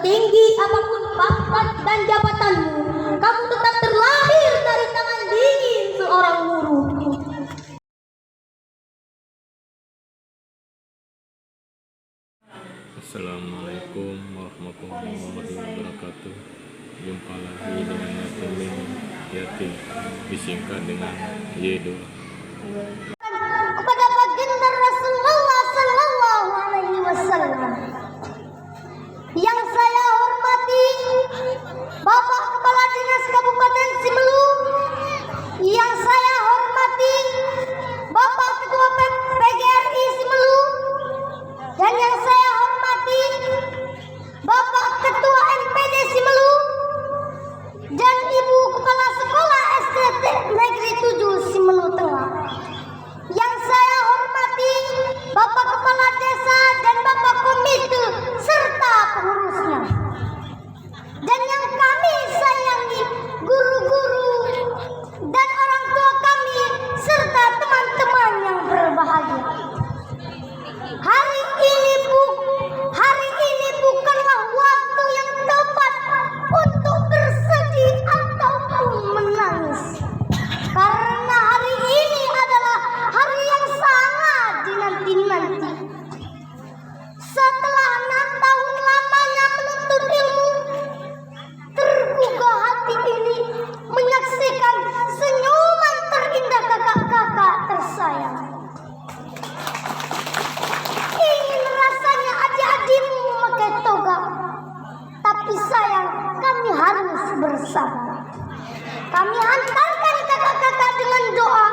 setinggi apapun pangkat dan jabatanmu, kamu tetap terlahir dari tangan dingin seorang guru. Assalamualaikum warahmatullahi wabarakatuh. Jumpa lagi dengan Yatim Yatim, disingkat dengan Y2. Kepada baginda Rasulullah Sallallahu Alaihi Wasallam. Yang saya hormati Bapak Kepala Dinas Kabupaten Simelu, yang saya hormati Bapak Ketua PGRI Simelu, dan yang saya hormati Bapak Ketua MPD Simelu, dan Ibu Kepala Sekolah SD Negeri 7 Simelu Tengah. Yang saya hormati Bapak Kepala Desa dan Bapak Komite serta pengurusnya. Dan yang kami sayangi guru-guru dan orang tua kami serta teman-teman yang berbahagia. Hari ini bukanlah waktu yang tepat untuk bersedih ataupun menangis. Karena hari ini adalah hari yang sangat dinanti-nanti. Setelah 6 tahun lamanya menuntut ilmu, tergugah hati ini menyaksikan senyuman terindah kakak-kakak tersayang. Ingin rasanya adik-adikmu memakai toga, tapi sayang kami harus bersabar. Kami hantarkan kakak-kakak dengan doa,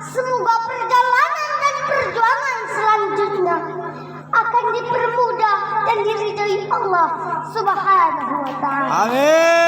semoga perjalanan dan perjuangan selanjutnya akan dipermudah dan diridhoi Allah Subhanahu wa Ta'ala. Amin.